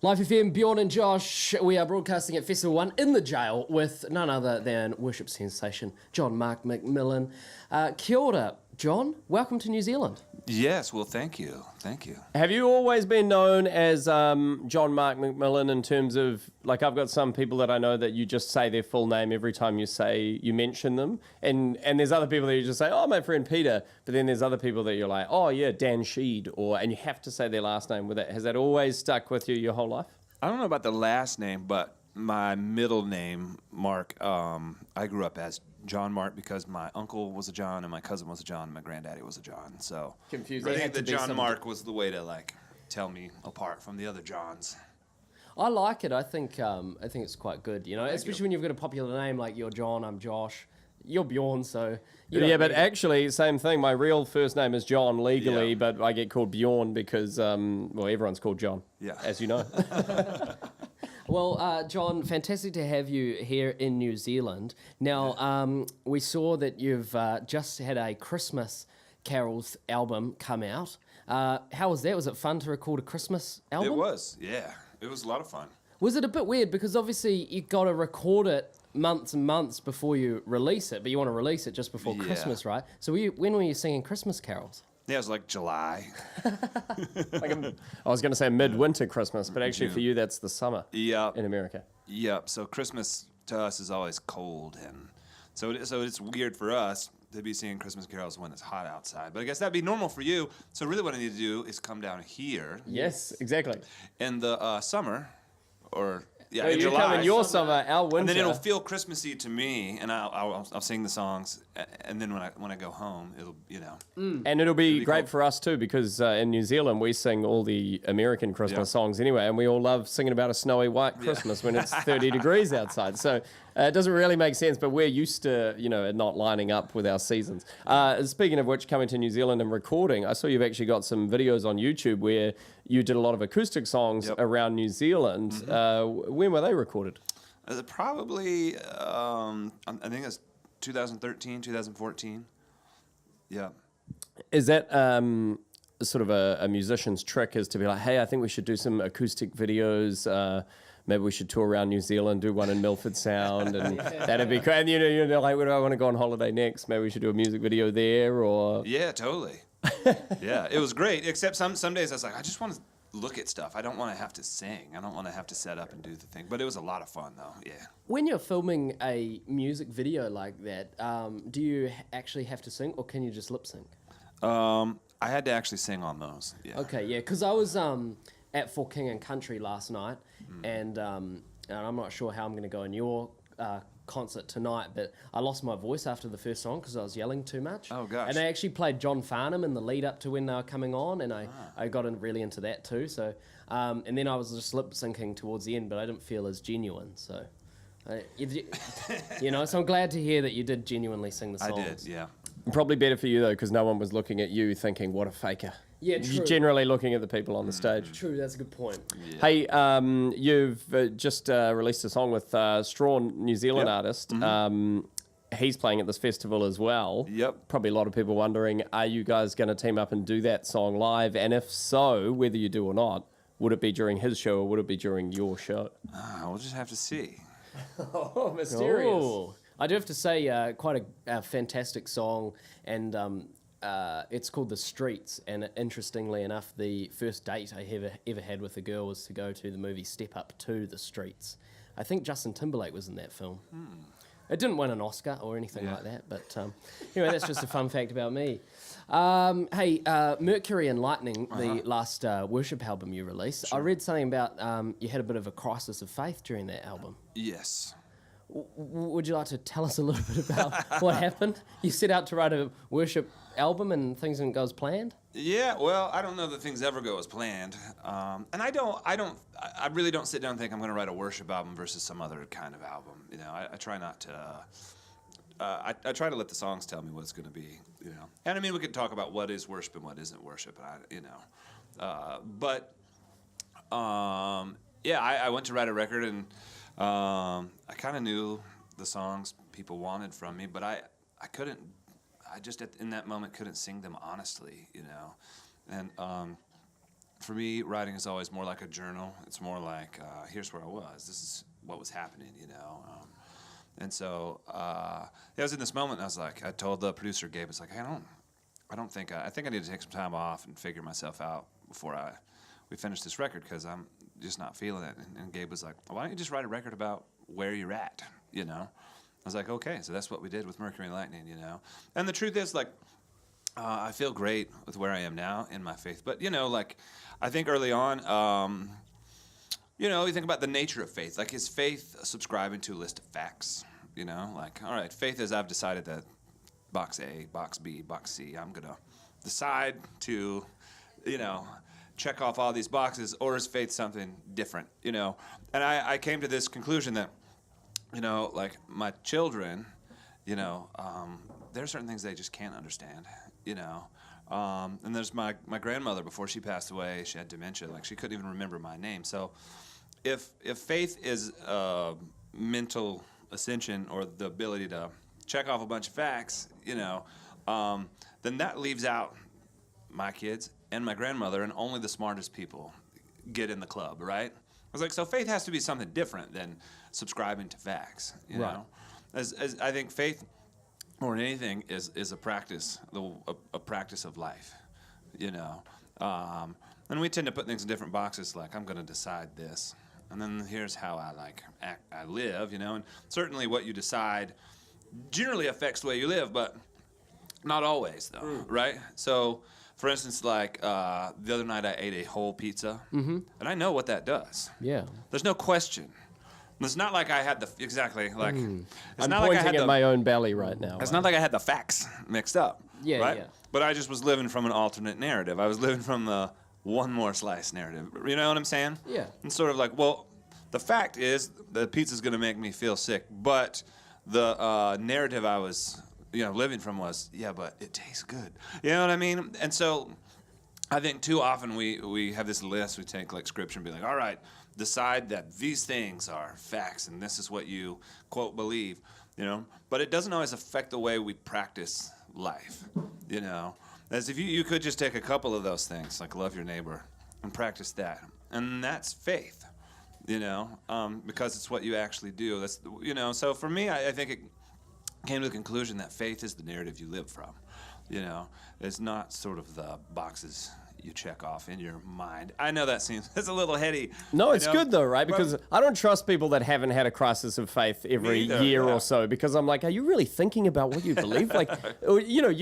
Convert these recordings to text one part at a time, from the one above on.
Live FM, Bjorn and Josh. We are broadcasting at Festival 1 in the jail with none other than worship sensation, John Mark McMillan. Kia ora, John. Welcome to New Zealand. Yes, well, thank you. Thank you. Have you always been known as John Mark McMillan in terms of, like, I've got some people that I know that you just say their full name every time you mention them, and there's other people that you just say, oh, my friend Peter, but then there's other people that you're like, oh, yeah, Dan Sheed, and you have to say their last name with it. Has that always stuck with you your whole life? I don't know about the last name, but my middle name, Mark, I grew up as John Mark because my uncle was a John and my cousin was a John and my granddaddy was a John. So confusing. I think the John Mark was the way to like tell me apart from the other Johns. I like it. I think it's quite good. You know, especially when you've got a popular name like you're John, I'm Josh, you're Bjorn. So but actually, same thing. My real first name is John legally, but I get called Bjorn because everyone's called John. Yeah, as you know. Well, John, fantastic to have you here in New Zealand. Now, we saw that you've just had a Christmas carols album come out. How was that? Was it fun to record a Christmas album? It was, yeah. It was a lot of fun. Was it a bit weird? Because obviously you got to record it months and months before you release it, but you want to release it just before Christmas, right? So when were you singing Christmas carols? Yeah, it was like July. I was going to say midwinter Christmas, but actually for you that's the summer in America. Yep. So Christmas to us is always cold, and so it's weird for us to be singing Christmas carols when it's hot outside. But I guess that'd be normal for you. So really what I need to do is come down here. Yes, exactly. In the summer, or in in July. Come in your summer, our winter. And then it'll feel Christmassy to me, and I'll sing the songs, and then when I go home, it'll And it'll be great for us too, because in New Zealand we sing all the American Christmas songs anyway, and we all love singing about a snowy white Christmas when it's 30 degrees outside. So it doesn't really make sense, but we're used to it not lining up with our seasons. Speaking of which, coming to New Zealand and recording, I saw you've actually got some videos on YouTube where you did a lot of acoustic songs around New Zealand. When were they recorded? Probably, I think it's 2013, 2014. Yeah. Is that sort of a musician's trick, is to be like, hey, I think we should do some acoustic videos. Maybe we should tour around New Zealand, do one in Milford Sound, and that'd be great. And you're like, where do I want to go on holiday next? Maybe we should do a music video there, or... Yeah, totally. Yeah, it was great, except some days I was like, I just want to look at stuff. I don't want to have to sing. I don't want to have to set up and do the thing. But it was a lot of fun, though, yeah. When you're filming a music video like that, do you actually have to sing, or can you just lip sync? I had to actually sing on those, yeah. Okay, yeah, because I was at For King and Country last night, and I'm not sure how I'm going to go in your concert tonight, but I lost my voice after the first song because I was yelling too much. Oh, gosh. And they actually played John Farnham in the lead up to when they were coming on, and I got really into that too. So, and then I was just lip syncing towards the end, but I didn't feel as genuine. So, so I'm glad to hear that you did genuinely sing the songs. I did, yeah. Probably better for you, though, because no one was looking at you thinking, what a faker. Yeah, true. You're generally looking at the people on the stage. True, that's a good point. Yeah. Hey, you've just released a song with Strawn, New Zealand artist. He's playing at this festival as well. Yep. Probably a lot of people wondering, are you guys going to team up and do that song live? And if so, whether you do or not, would it be during his show or would it be during your show? We'll just have to see. Oh, mysterious. Oh. I do have to say, quite a fantastic song, and it's called The Streets, and interestingly enough, the first date I ever had with a girl was to go to the movie Step Up to The Streets. I think Justin Timberlake was in that film. It didn't win an Oscar or anything like that, but anyway, that's just a fun fact about me. Hey, Mercury and Lightning, the last worship album you released, I read something about you had a bit of a crisis of faith during that album. Yes. Would you like to tell us a little bit about what happened? You set out to write a worship album and things didn't go as planned? Yeah, well, I don't know that things ever go as planned. And I really don't sit down and think I'm going to write a worship album versus some other kind of album. I try not to, I try to let the songs tell me what it's going to be, And I mean, we could talk about what is worship and what isn't worship, I went to write a record and I kind of knew the songs people wanted from me, but I couldn't. I just in that moment couldn't sing them honestly, And for me, writing is always more like a journal. It's more like, here's where I was. This is what was happening, you know. And so I was in this moment, and I was like, I told the producer, Gabe, it's like, hey, I think I need to take some time off and figure myself out before we finish this record, because I'm just not feeling it. And Gabe was like, why don't you just write a record about where you're at, you know? I was like, okay, so that's what we did with Mercury and Lightning, you know? And the truth is, like, I feel great with where I am now in my faith. But, you know, like, I think early on, you know, you think about the nature of faith. Like, is faith subscribing to a list of facts? You know, like, all right, faith is I've decided that box A, box B, box C, I'm going to decide to, you know, check off all these boxes, or is faith something different, you know? And I came to this conclusion that, you know, like, my children, you know, there are certain things they just can't understand, you know? And there's my grandmother, before she passed away, she had dementia. Like, she couldn't even remember my name. So if faith is mental ascension, or the ability to check off a bunch of facts, you know, then that leaves out my kids and my grandmother, and only the smartest people get in the club, right? I was like, so faith has to be something different than subscribing to facts, you know? As I think faith, more than anything, is a practice, a practice of life, you know? And we tend to put things in different boxes, like, I'm going to decide this, and then here's how I live, you know? And certainly what you decide generally affects the way you live, but not always, though, right? So, for instance, like, the other night I ate a whole pizza, and I know what that does. Yeah. There's no question. It's not like I had exactly, like, it's I'm not like I pointing had at my own belly right now. It's not like I had the facts mixed up, Yeah, right? yeah. But I just was living from an alternate narrative. I was living from the one more slice narrative. You know what I'm saying? Yeah. And sort of like, well, the fact is the pizza's going to make me feel sick, but the narrative I was, you know, living from was, yeah, but it tastes good. You know what I mean? And so I think too often we have this list. We take, like, scripture and be like, all right, decide that these things are facts and this is what you, quote, believe, you know? But it doesn't always affect the way we practice life, you know? As if you could just take a couple of those things, like love your neighbor, and practice that. And that's faith, you know, because it's what you actually do. That's, you know, so for me, I think it came to the conclusion that faith is the narrative you live from, you know? It's not sort of the boxes you check off in your mind. I know that seems, it's a little heady. No, it's you know? good though, right? Because I don't trust people that haven't had a crisis of faith every either, year yeah. or so, because I'm like, are you really thinking about what you believe? Like, you know,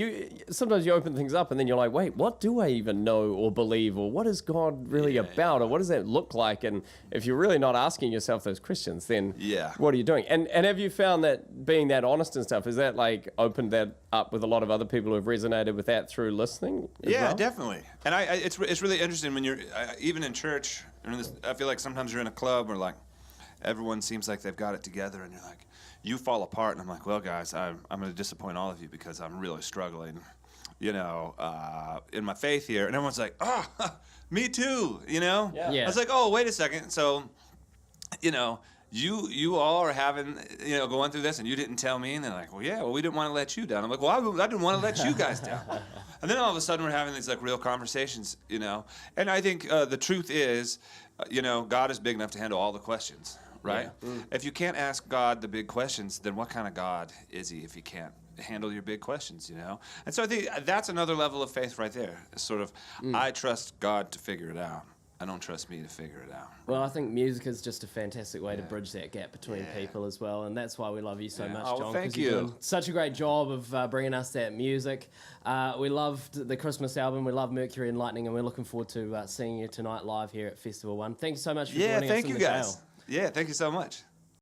sometimes you open things up and then you're like, wait, what do I even know or believe, or what is God really about, or what does that look like? And if you're really not asking yourself those questions, then what are you doing? And have you found that being that honest and stuff, is that like opened that up with a lot of other people who have resonated with that through listening as well? Definitely. And it's really interesting when you're even in church. I feel like sometimes you're in a club where, like, everyone seems like they've got it together, and you're like, you fall apart, and I'm like, well, guys, I'm going to disappoint all of you because I'm really struggling, you know, in my faith here. And everyone's like, oh, me too, you know? Yeah. I was like, oh, wait a second. So, you know, you all are having, you know, going through this, and you didn't tell me. And they're like, well, yeah, well, we didn't want to let you down. I'm like, well, I didn't want to let you guys down. And then all of a sudden we're having these, like, real conversations, you know. And I think the truth is, you know, God is big enough to handle all the questions, right? Yeah. If you can't ask God the big questions, then what kind of God is he if he can't handle your big questions, you know? And so I think that's another level of faith right there. It's sort of, I trust God to figure it out. I don't trust me to figure it out. Well, I think music is just a fantastic way to bridge that gap between people as well, and that's why we love you so much, John. Oh, thank 'cause you're you. doing such a great job of bringing us that music. We loved the Christmas album. We love Mercury and Lightning, and we're looking forward to seeing you tonight live here at Festival One. Thank you so much for joining us thank in you the guys. show. Yeah, thank you so much.